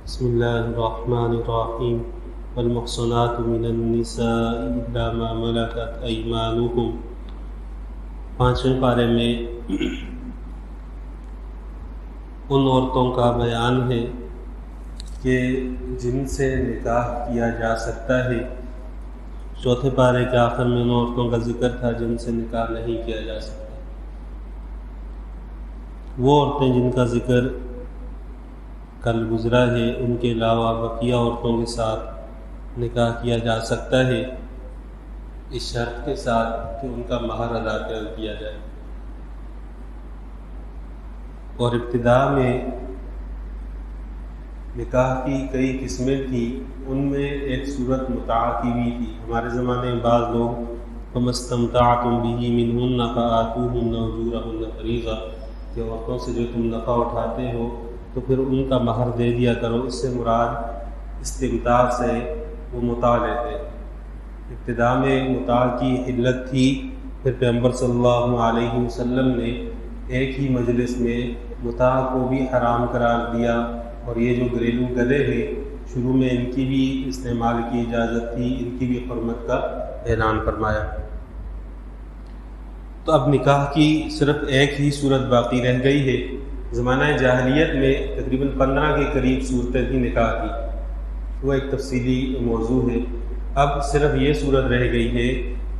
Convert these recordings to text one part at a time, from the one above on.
بسم اللہ الرحمن الرحیم والمحصنات من النساء الا ما ملکت ایمانکم۔ 5ویں پارے میں ان عورتوں کا بیان ہے کہ جن سے نکاح کیا جا سکتا ہے۔ چوتھے پارے کے آخر میں ان عورتوں کا ذکر تھا جن سے نکاح نہیں کیا جا سکتا۔ وہ عورتیں جن کا ذکر کل گزرا ہے، ان کے علاوہ بقیہ عورتوں کے ساتھ نکاح کیا جا سکتا ہے، اس شرط کے ساتھ کہ ان کا مہر ادا کر دیا جائے۔ اور ابتدا میں نکاح کی کئی قسمیں تھیں، ان میں ایک صورت متاع کی بھی تھی۔ ہمارے زمانے میں بعض لوگ فَمَسْتَمْتَعْتُمْ بِهِ مِنْهُنَّ فَآتُوهُنَّ أُجُورَهُنَّ فَرِيضَةً کہ عورتوں سے جو تم نفع اٹھاتے ہو تو پھر ان کا مہر دے دیا کرو۔ اس سے مراد استمتاع سے وہ متاع لیتے ہیں۔ ابتدا میں متاع کی علت تھی، پھر پیغمبر صلی اللہ علیہ وسلم نے ایک ہی مجلس میں متاع کو بھی حرام قرار دیا، اور یہ جو گھریلو گدے ہیں شروع میں ان کی بھی استعمال کی اجازت تھی، ان کی بھی حرمت کا اعلان فرمایا۔ تو اب نکاح کی صرف ایک ہی صورت باقی رہ گئی ہے۔ زمانہ جاہلیت میں تقریباً 15 کے قریب صورتیں تھیں نکاح کی، وہ ایک تفصیلی موضوع ہے۔ اب صرف یہ صورت رہ گئی ہے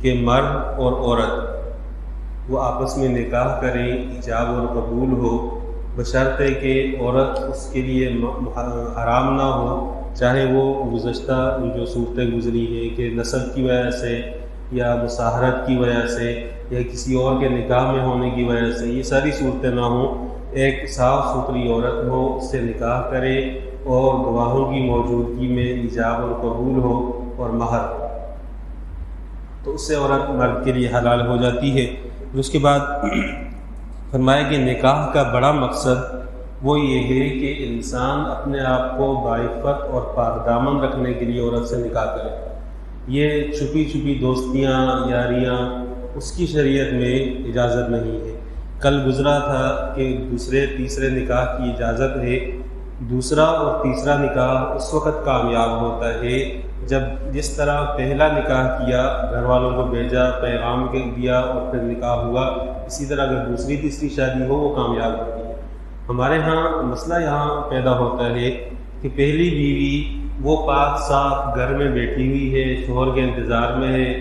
کہ مرد اور عورت وہ آپس میں نکاح کریں، ایجاب اور قبول ہو، بشرطے کہ عورت اس کے لیے حرام نہ ہو، چاہے وہ گزشتہ جو صورتیں گزری ہیں کہ نسب کی وجہ سے یا مساہرت کی وجہ سے یا کسی اور کے نکاح میں ہونے کی وجہ سے، یہ ساری صورتیں نہ ہوں، ایک صاف ستھری عورت ہو، اس سے نکاح کرے اور گواہوں کی موجودگی میں ایجاب اور قبول ہو اور مہر، تو اس سے عورت مرد کے لیے حلال ہو جاتی ہے۔ پھر اس کے بعد فرمایا کہ نکاح کا بڑا مقصد وہ یہ ہے کہ انسان اپنے آپ کو باعفت اور پاک دامن رکھنے کے لیے عورت سے نکاح کرے۔ یہ چھپی چھپی دوستیاں، یاریاں، اس کی شریعت میں اجازت نہیں ہے۔ کل گزرا تھا کہ دوسرے تیسرے نکاح کی اجازت ہے۔ دوسرا اور تیسرا نکاح اس وقت کامیاب ہوتا ہے جب جس طرح پہلا نکاح کیا، گھر والوں کو بھیجا، پیغام دیا اور پھر نکاح ہوا، اسی طرح اگر دوسری تیسری شادی ہو وہ کامیاب ہوتی ہے۔ ہمارے ہاں مسئلہ یہاں پیدا ہوتا ہے کہ پہلی بیوی وہ پاک صاف گھر میں بیٹھی ہوئی ہے، شوہر کے انتظار میں ہے،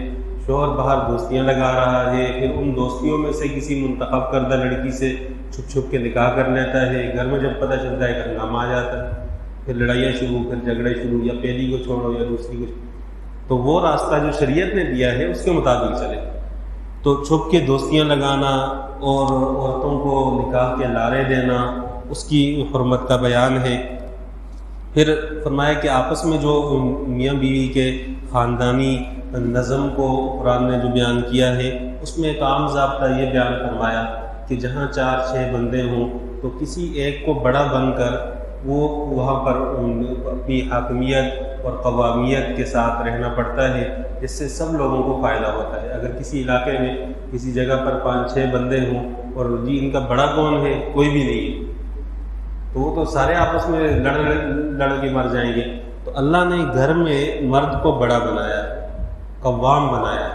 شوہر باہر دوستیاں لگا رہا ہے، پھر ان دوستیوں میں سے کسی منتخب کردہ لڑکی سے چھپ چھپ کے نکاح کر لیتا ہے، گھر میں جب پتہ چلتا ہے کہ ہنگامہ آ جاتا ہے، پھر لڑائیاں شروع، پھر جھگڑے شروع، یا پہلی کو چھوڑو یا دوسری کو چھوڑو۔ تو وہ راستہ جو شریعت نے دیا ہے اس کے مطابق چلے۔ تو چھپ کے دوستیاں لگانا اور عورتوں کو نکاح کے لارے دینا، اس کی حرمت کا بیان ہے۔ پھر فرمایا کہ آپس میں جو میاں بیوی کے خاندانی نظم کو قرآن نے جو بیان کیا ہے، اس میں ایک عام ضابطہ یہ بیان فرمایا کہ جہاں 4-6 بندے ہوں تو کسی ایک کو بڑا بن کر وہ وہاں پر اپنی حاکمیت اور قوامیت کے ساتھ رہنا پڑتا ہے، جس سے سب لوگوں کو فائدہ ہوتا ہے۔ اگر کسی علاقے میں کسی جگہ پر 5-6 بندے ہوں اور جی ان کا بڑا کون ہے، کوئی بھی نہیں ہے، تو وہ تو سارے آپس میں لڑ کے مر جائیں گے۔ تو اللہ نے گھر میں مرد کو بڑا بنایا، قوام بنایا،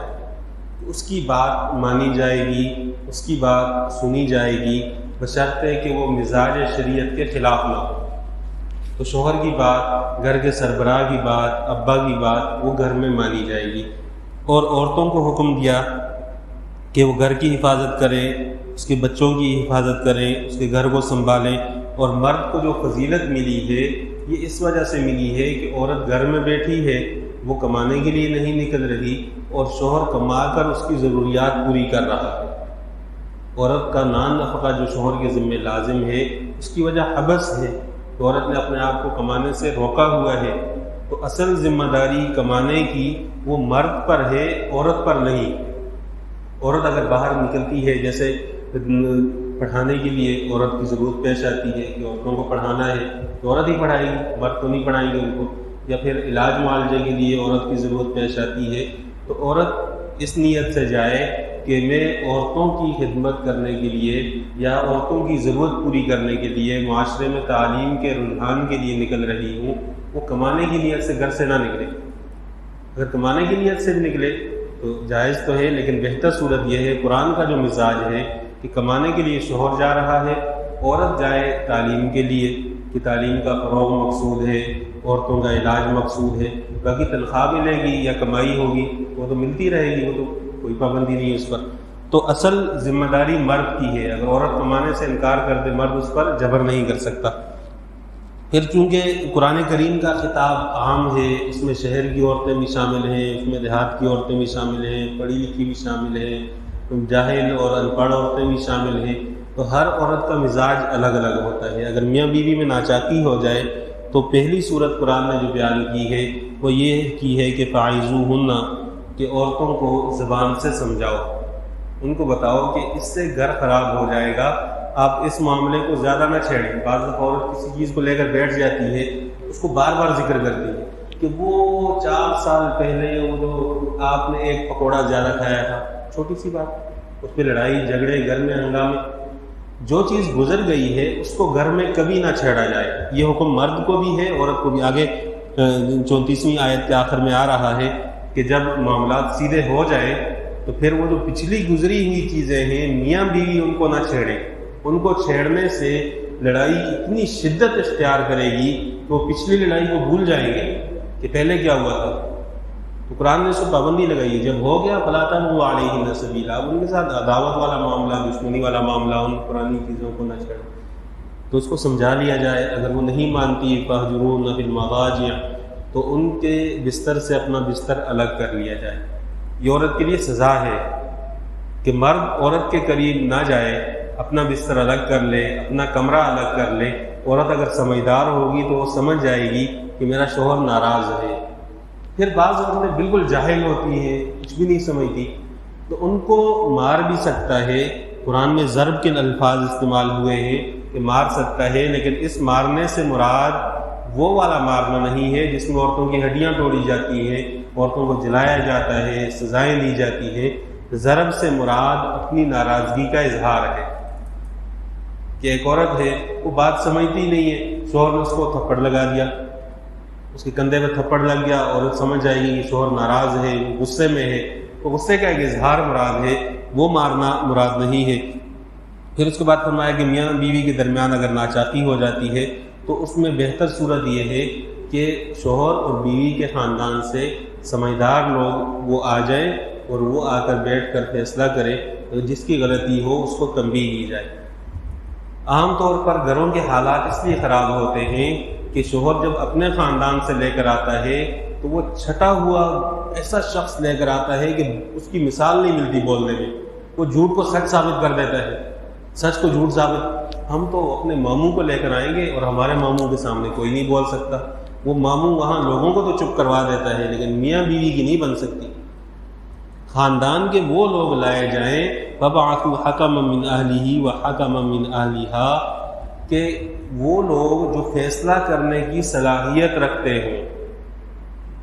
اس کی بات مانی جائے گی، اس کی بات سنی جائے گی، بشرطے کہ وہ مزاج شریعت کے خلاف نہ ہو۔ تو شوہر کی بات، گھر کے سربراہ کی بات، ابا کی بات وہ گھر میں مانی جائے گی۔ اور عورتوں کو حکم دیا کہ وہ گھر کی حفاظت کریں، اس کے بچوں کی حفاظت کریں، اس کے گھر کو سنبھالیں۔ اور مرد کو جو فضیلت ملی ہے یہ اس وجہ سے ملی ہے کہ عورت گھر میں بیٹھی ہے، وہ کمانے کے لیے نہیں نکل رہی، اور شوہر کما کر اس کی ضروریات پوری کر رہا ہے۔ عورت کا نان نفقہ جو شوہر کے ذمہ لازم ہے، اس کی وجہ حبس ہے، تو عورت نے اپنے آپ کو کمانے سے روکا ہوا ہے۔ تو اصل ذمہ داری کمانے کی وہ مرد پر ہے، عورت پر نہیں۔ عورت اگر باہر نکلتی ہے، جیسے پڑھانے کے لیے عورت کی ضرورت پیش آتی ہے کہ عورتوں کو پڑھانا ہے، تو عورت ہی پڑھائے گی، مرد تو نہیں پڑھائیں گے ان کو۔ یا پھر علاج معالجے کے لیے عورت کی ضرورت پیش آتی ہے، تو عورت اس نیت سے جائے کہ کہ میں عورتوں کی خدمت کرنے کے لیے یا عورتوں کی ضرورت پوری کرنے کے لیے معاشرے میں تعلیم کے رجحان کے لیے نکل رہی ہوں، وہ کمانے کی نیت سے گھر سے نہ نکلے۔ اگر کمانے کی نیت سے نکلے تو جائز تو ہے، لیکن بہتر صورت یہ ہے، قرآن کا جو مزاج ہے کہ کمانے کے لیے شوہر جا رہا ہے، عورت جائے تعلیم کے لیے کہ تعلیم کا فروغ مقصود ہے، عورتوں کا علاج مقصود ہے، باقی تنخواہ ملے گی یا کمائی ہوگی وہ تو ملتی رہے گی، وہ تو کوئی پابندی نہیں ہے اس پر۔ تو اصل ذمہ داری مرد کی ہے، اگر عورت کمانے سے انکار کر دے مرد اس پر جبر نہیں کر سکتا۔ پھر چونکہ قرآن کریم کا خطاب عام ہے، اس میں شہر کی عورتیں بھی شامل ہیں، اس میں دیہات کی عورتیں بھی شامل ہیں، پڑھی لکھی بھی شامل ہیں، جاہل اور ان پڑھ عورتیں بھی شامل ہیں، تو ہر عورت کا مزاج الگ الگ ہوتا ہے۔ اگر میاں بیوی میں ناچاکی ہو جائے تو پہلی صورت قرآن نے جو بیان کی ہے وہ یہ کی ہے کہ فاعظوہن، کہ عورتوں کو زبان سے سمجھاؤ، ان کو بتاؤ کہ اس سے گھر خراب ہو جائے گا، آپ اس معاملے کو زیادہ نہ چھیڑیں۔ بعض عورت کسی چیز کو لے کر بیٹھ جاتی ہے، اس کو بار بار ذکر کرتی ہے کہ وہ 4 سال پہلے وہ جو آپ نے ایک پکوڑا زیادہ کھایا تھا، چھوٹی سی بات، اس پہ لڑائی جھگڑے، گھر میں ہنگامے۔ جو چیز گزر گئی ہے اس کو گھر میں کبھی نہ چھیڑا جائے، یہ حکم مرد کو بھی ہے، عورت کو بھی۔ آگے 34ویں آیت کے آخر میں آ رہا ہے کہ جب معاملات سیدھے ہو جائیں تو پھر وہ جو پچھلی گزری ہوئی چیزیں ہیں میاں بیوی ان کو نہ چھیڑیں، ان کو چھیڑنے سے لڑائی اتنی شدت اختیار کرے گی کہ وہ پچھلی لڑائی کو بھول جائیں گے کہ پہلے کیا ہوا تھا۔ تو قرآن نے اس کو پابندی لگائی ہے، جب ہو گیا فلا تبغوا علیہن سبیلا، اب ان کے ساتھ عداوت والا معاملہ، دشمنی والا معاملہ، ان پرانی چیزوں کو نہ چھیڑو، تو اس کو سمجھا لیا جائے۔ اگر وہ نہیں مانتی فاہجروہن فی المضاجع، تو ان کے بستر سے اپنا بستر الگ کر لیا جائے۔ یہ عورت کے لیے سزا ہے کہ مرد عورت کے قریب نہ جائے، اپنا بستر الگ کر لے، اپنا کمرہ الگ کر لے۔ عورت اگر سمجھدار ہوگی تو وہ سمجھ جائے گی کہ میرا شوہر ناراض ہے۔ پھر بعض عورتیں بالکل جاہل ہوتی ہیں، کچھ بھی نہیں سمجھتی، تو ان کو مار بھی سکتا ہے۔ قرآن میں ضرب کے الفاظ استعمال ہوئے ہیں کہ مار سکتا ہے، لیکن اس مارنے سے مراد وہ والا مارنا نہیں ہے جس میں عورتوں کی ہڈیاں توڑی جاتی ہیں، عورتوں کو جلایا جاتا ہے، سزائیں دی جاتی ہیں۔ ضرب سے مراد اپنی ناراضگی کا اظہار ہے کہ ایک عورت ہے، وہ بات سمجھتی نہیں ہے، شوہر نے اس کو تھپڑ لگا دیا، اس کے کندھے پہ تھپڑ لگ گیا، عورت سمجھ جائے گی کہ شوہر ناراض ہے، غصے میں ہے، تو غصے کا ایک اظہار مراد ہے، وہ مارنا مراد نہیں ہے۔ پھر اس کے بعد فرمایا کہ میاں بیوی کے درمیان اگر ناچاکی ہو جاتی ہے تو اس میں بہتر صورت یہ ہے کہ شوہر اور بیوی کے خاندان سے سمجھدار لوگ وہ آ جائیں اور وہ آ کر بیٹھ کر فیصلہ کرے، جس کی غلطی ہو اس کو تنبیہ کی جائے۔ عام طور پر گھروں کے حالات اس لیے خراب ہوتے ہیں کہ شوہر جب اپنے خاندان سے لے کر آتا ہے تو وہ چھٹا ہوا ایسا شخص لے کر آتا ہے کہ اس کی مثال نہیں ملتی بولنے میں، وہ جھوٹ کو سچ ثابت کر دیتا ہے، سچ کو جھوٹ ثابت۔ ہم تو اپنے ماموں کو لے کر آئیں گے اور ہمارے ماموں کے سامنے کوئی نہیں بول سکتا، وہ ماموں وہاں لوگوں کو تو چپ کروا دیتا ہے لیکن میاں بیوی کی نہیں بن سکتی۔ خاندان کے وہ لوگ لائے جائیں، فَبَعَثُوا حَكَمًا مِّنْ أَهْلِهِ وَحَكَمًا مِّنْ أَهْلِهَا، کہ وہ لوگ جو فیصلہ کرنے کی صلاحیت رکھتے ہوں،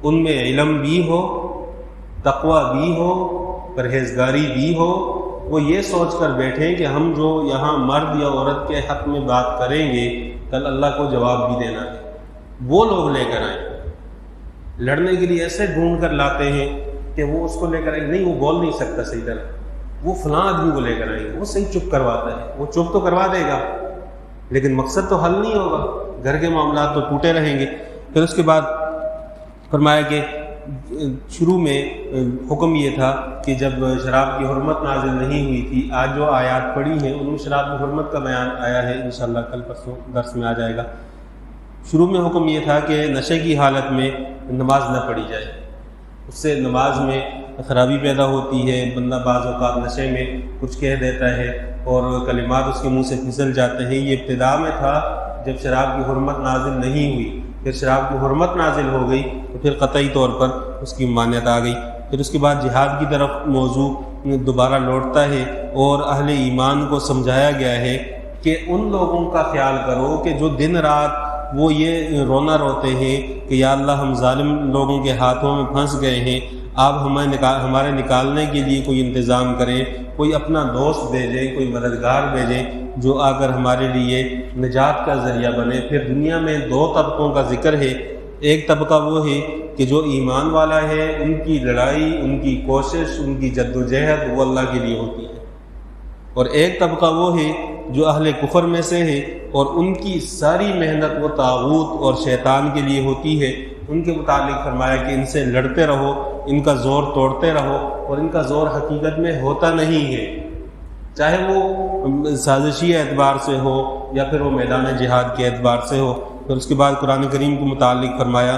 ان میں علم بھی ہو، تقوی بھی ہو، پرہیزگاری بھی ہو، وہ یہ سوچ کر بیٹھیں کہ ہم جو یہاں مرد یا عورت کے حق میں بات کریں گے کل اللہ کو جواب بھی دینا ہے، وہ لوگ لے کر آئیں۔ لڑنے کے لیے ایسے ڈھونڈ کر لاتے ہیں کہ وہ اس کو لے کر آئیں، نہیں وہ بول نہیں سکتا صحیح طرح، وہ فلاں آدمی کو لے کر آئیں گے، وہ صحیح چپ کرواتا ہے، وہ چپ تو کروا دے گا لیکن مقصد تو حل نہیں ہوگا، گھر کے معاملات تو ٹوٹے رہیں گے۔ پھر اس کے بعد فرمایا کہ شروع میں حکم یہ تھا کہ جب شراب کی حرمت نازل نہیں ہوئی تھی، آج جو آیات پڑھی ہیں ان میں شراب کی حرمت کا بیان آیا ہے، انشاءاللہ کل پرسوں درس میں آ جائے گا۔ شروع میں حکم یہ تھا کہ نشے کی حالت میں نماز نہ پڑھی جائے، اس سے نماز میں خرابی پیدا ہوتی ہے، بندہ بعض اوقات نشے میں کچھ کہہ دیتا ہے اور کلمات اس کے منہ سے پھسل جاتے ہیں۔ یہ ابتدا میں تھا جب شراب کی حرمت نازل نہیں ہوئی، پھر شراب کی حرمت نازل ہو گئی تو پھر قطعی طور پر اس کی مانیت آ گئی۔ پھر اس کے بعد جہاد کی طرف موضوع دوبارہ لوٹتا ہے اور اہل ایمان کو سمجھایا گیا ہے کہ ان لوگوں کا خیال کرو کہ جو دن رات وہ یہ رونا روتے ہیں کہ یا اللہ ہم ظالم لوگوں کے ہاتھوں میں پھنس گئے ہیں، آپ ہمارے نکالنے کے لیے کوئی انتظام کریں، کوئی اپنا دوست بھیجیں، کوئی مددگار بھیجیں جو آ کر ہمارے لیے نجات کا ذریعہ بنے۔ پھر دنیا میں دو طبقوں کا ذکر ہے، ایک طبقہ وہ ہے کہ جو ایمان والا ہے، ان کی لڑائی، ان کی کوشش، ان کی جد و جہد وہ اللہ کے لیے ہوتی ہے، اور ایک طبقہ وہ ہے جو اہل کفر میں سے ہے اور ان کی ساری محنت وہ طاغوت اور شیطان کے لیے ہوتی ہے۔ ان کے متعلق فرمایا کہ ان سے لڑتے رہو، ان کا زور توڑتے رہو، اور ان کا زور حقیقت میں ہوتا نہیں ہے، چاہے وہ سازشی اعتبار سے ہو یا پھر وہ میدان جہاد کے اعتبار سے ہو۔ پھر اس کے بعد قرآن کریم کے متعلق فرمایا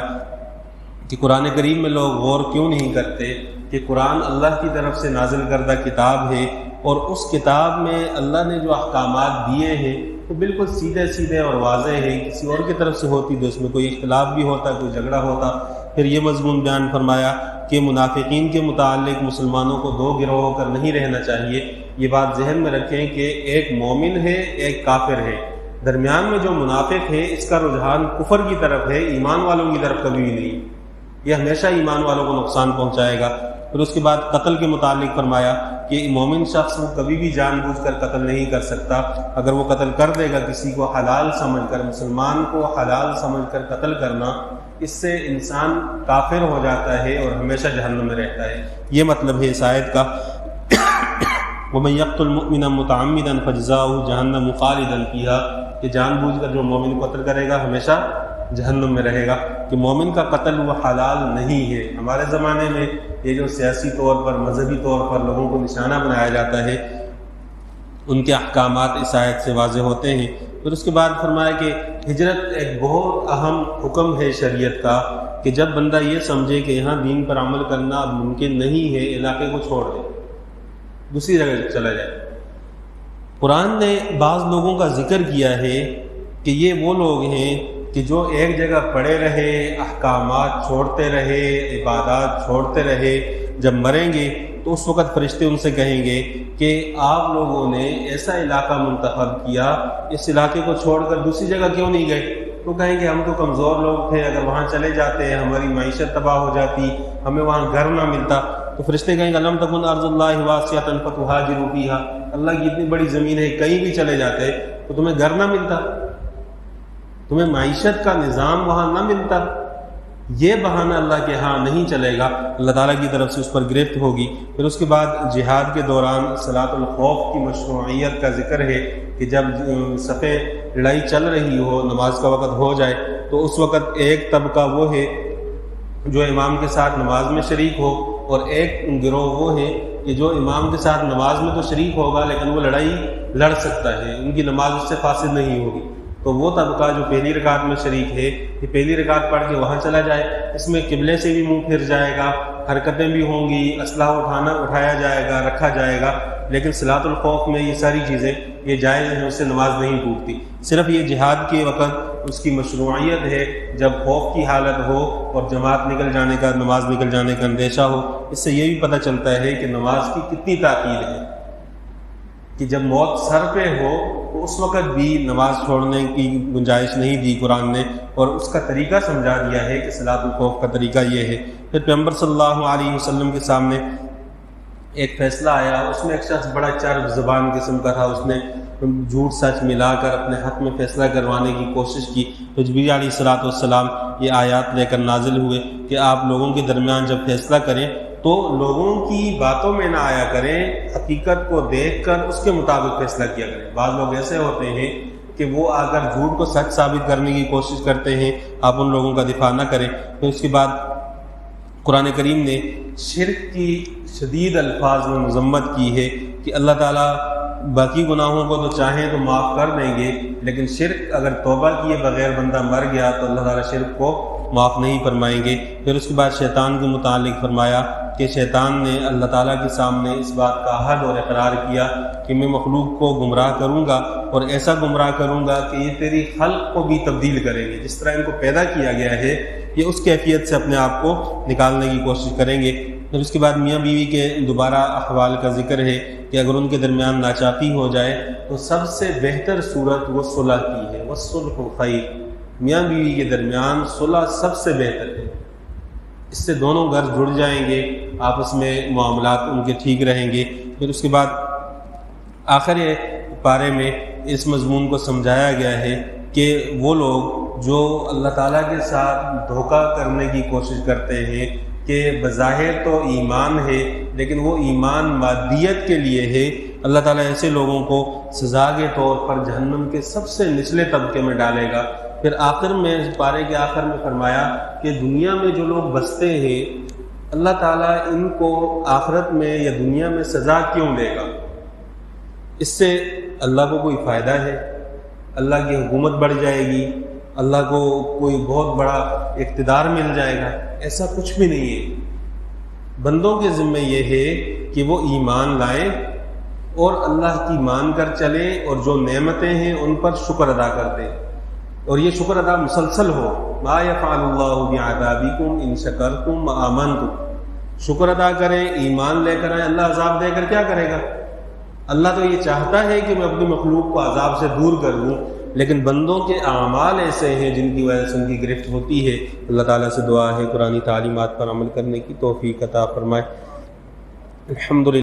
کہ قرآن کریم میں لوگ غور کیوں نہیں کرتے کہ قرآن اللہ کی طرف سے نازل کردہ کتاب ہے، اور اس کتاب میں اللہ نے جو احکامات دیے ہیں وہ بالکل سیدھے سیدھے اور واضح ہیں، کسی اور کی طرف سے ہوتی تو اس میں کوئی اختلاف بھی ہوتا، کوئی جھگڑا ہوتا۔ پھر یہ مضمون بیان فرمایا کہ منافقین کے متعلق مسلمانوں کو دو گروہ ہو کر نہیں رہنا چاہیے۔ یہ بات ذہن میں رکھیں کہ ایک مومن ہے، ایک کافر ہے، درمیان میں جو منافق ہے اس کا رجحان کفر کی طرف ہے، ایمان والوں کی طرف کبھی بھی نہیں، یہ ہمیشہ ایمان والوں کو نقصان پہنچائے گا۔ پھر اس کے بعد قتل کے متعلق فرمایا کہ مومن شخص وہ کبھی بھی جان بوجھ کر قتل نہیں کر سکتا، اگر وہ قتل کر دے گا کسی کو حلال سمجھ کر، مسلمان کو حلال سمجھ کر قتل کرنا، اس سے انسان کافر ہو جاتا ہے اور ہمیشہ جہنم میں رہتا ہے۔ یہ مطلب ہے اس آیت کا۔ وَمَن يَقْتُلْ مُؤْمِنًا مُتَعَمِّدًا فَجَزَاؤُهُ جَهَنَّمُ خَالِدًا فِيهَا، کہ جان بوجھ کر جو مومن کو قتل کرے گا ہمیشہ جہنم میں رہے گا، کہ مومن کا قتل وہ حلال نہیں ہے۔ ہمارے زمانے میں یہ جو سیاسی طور پر، مذہبی طور پر لوگوں کو نشانہ بنایا جاتا ہے، ان کے احکامات اس آیت سے واضح ہوتے ہیں۔ پھر اس کے بعد فرمایا کہ ہجرت ایک بہت اہم حکم ہے شریعت کا، کہ جب بندہ یہ سمجھے کہ یہاں دین پر عمل کرنا اب ممکن نہیں ہے، علاقے کو چھوڑ دے، دوسری جگہ چلا جائے۔ قرآن نے بعض لوگوں کا ذکر کیا ہے کہ یہ وہ لوگ ہیں کہ جو ایک جگہ پڑے رہے، احکامات چھوڑتے رہے، عبادات چھوڑتے رہے، جب مریں گے تو اس وقت فرشتے ان سے کہیں گے کہ آپ لوگوں نے ایسا علاقہ منتخب کیا، اس علاقے کو چھوڑ کر دوسری جگہ کیوں نہیں گئے؟ تو کہیں گے ہم تو کمزور لوگ تھے، اگر وہاں چلے جاتے ہماری معیشت تباہ ہو جاتی، ہمیں وہاں گھر نہ ملتا۔ تو فرشتے کہیں گے لم تکن ارض اللہ واسعۃ فتہاجروا فیہا، اللہ کی اتنی بڑی زمین ہے، کہیں بھی چلے جاتے تو تمہیں گھر نہ ملتا، تمہیں معیشت کا نظام وہاں نہ ملتا۔ یہ بہانہ اللہ کے ہاں نہیں چلے گا، اللہ تعالیٰ کی طرف سے اس پر گرفت ہوگی۔ پھر اس کے بعد جہاد کے دوران صلاۃ الخوف کی مشروعیت کا ذکر ہے کہ جب صفیں لڑائی چل رہی ہو، نماز کا وقت ہو جائے تو اس وقت ایک طبقہ وہ ہے جو امام کے ساتھ نماز میں شریک ہو، اور ایک گروہ وہ ہے کہ جو امام کے ساتھ نماز میں تو شریک ہوگا لیکن وہ لڑائی لڑ سکتا ہے، ان کی نماز اس سے فاسد نہیں ہوگی۔ تو وہ طبقہ جو پہلی رکعت میں شریک ہے، یہ پہلی رکعت پڑھ کے وہاں چلا جائے، اس میں قبلے سے بھی منہ پھر جائے گا، حرکتیں بھی ہوں گی، اسلحہ اٹھایا جائے گا، رکھا جائے گا، لیکن صلاۃ الخوف میں یہ ساری چیزیں یہ جائز ہیں، اس سے نماز نہیں ٹوٹتی۔ صرف یہ جہاد کے وقت اس کی مشروعیت ہے جب خوف کی حالت ہو اور جماعت نکل جانے کا، نماز نکل جانے کا اندیشہ ہو۔ اس سے یہ بھی پتہ چلتا ہے کہ نماز کی کتنی تاکید ہے، کہ جب موت سر پہ ہو تو اس وقت بھی نماز چھوڑنے کی گنجائش نہیں دی قرآن نے، اور اس کا طریقہ سمجھا دیا ہے کہ صلاۃ الخوف کا طریقہ یہ ہے۔ پھر پیغمبر صلی اللہ علیہ وسلم کے سامنے ایک فیصلہ آیا، اس میں ایک شخص بڑا چرب زبان قسم کا تھا، اس نے جھوٹ سچ ملا کر اپنے حق میں فیصلہ کروانے کی کوشش کی۔ تو جبریل علیہ الصلوۃ والسلام یہ آیات لے کر نازل ہوئے کہ آپ لوگوں کے درمیان جب فیصلہ کریں تو لوگوں کی باتوں میں نہ آیا کریں، حقیقت کو دیکھ کر اس کے مطابق فیصلہ کیا کریں۔ بعض لوگ ایسے ہوتے ہیں کہ وہ آ کر جھوٹ کو سچ ثابت کرنے کی کوشش کرتے ہیں، آپ ان لوگوں کا دفاع نہ کریں۔ پھر اس کے بعد قرآن کریم نے شرک کی شدید الفاظ میں مذمت کی ہے کہ اللہ تعالیٰ باقی گناہوں کو تو چاہیں تو معاف کر دیں گے، لیکن شرک اگر توبہ کیے بغیر بندہ مر گیا تو اللہ تعالیٰ شرک کو معاف نہیں فرمائیں گے۔ پھر اس کے بعد شیطان کے متعلق فرمایا کہ شیطان نے اللہ تعالیٰ کے سامنے اس بات کا عہد اور اقرار کیا کہ میں مخلوق کو گمراہ کروں گا، اور ایسا گمراہ کروں گا کہ یہ تیری خلق کو بھی تبدیل کریں گے، جس طرح ان کو پیدا کیا گیا ہے یہ اس کیفیت سے اپنے آپ کو نکالنے کی کوشش کریں گے۔ پھر اس کے بعد میاں بیوی کے دوبارہ احوال کا ذکر ہے کہ اگر ان کے درمیان ناچاپی ہو جائے تو سب سے بہتر صورت وہ صلح کی ہے، والصلح خیر، میاں بیوی کے درمیان صلح سب سے بہتر ہے، اس سے دونوں گھر جڑ جائیں گے، آپس میں معاملات ان کے ٹھیک رہیں گے۔ پھر اس کے بعد آخر پارے میں اس مضمون کو سمجھایا گیا ہے کہ وہ لوگ جو اللہ تعالیٰ کے ساتھ دھوکہ کرنے کی کوشش کرتے ہیں کہ بظاہر تو ایمان ہے لیکن وہ ایمان مادیت کے لیے ہے، اللہ تعالیٰ ایسے لوگوں کو سزا کے طور پر جہنم کے سب سے نچلے طبقے میں ڈالے گا۔ پھر آخر میں پارے کے آخر میں فرمایا کہ دنیا میں جو لوگ بستے ہیں اللہ تعالیٰ ان کو آخرت میں یا دنیا میں سزا کیوں دے گا؟ اس سے اللہ کو کوئی فائدہ ہے؟ اللہ کی حکومت بڑھ جائے گی؟ اللہ کو کوئی بہت بڑا اقتدار مل جائے گا؟ ایسا کچھ بھی نہیں ہے۔ بندوں کے ذمہ یہ ہے کہ وہ ایمان لائیں اور اللہ کی مان کر چلیں، اور جو نعمتیں ہیں ان پر شکر ادا کرتے ہیں، اور یہ شکر ادا مسلسل ہو۔ ما یفعل اللہ بعذابکم ان شکرتم وآمنتم، شکر ادا کریں، ایمان لے کر آئیں۔ اللہ عذاب دے کر کیا کرے گا؟ اللہ تو یہ چاہتا ہے کہ میں اپنی مخلوق کو عذاب سے دور کر دوں، لیکن بندوں کے اعمال ایسے ہیں جن کی وجہ سے ان کی گرفت ہوتی ہے۔ اللہ تعالیٰ سے دعا ہے قرآنی تعلیمات پر عمل کرنے کی توفیق عطا فرمائے۔ الحمدللہ۔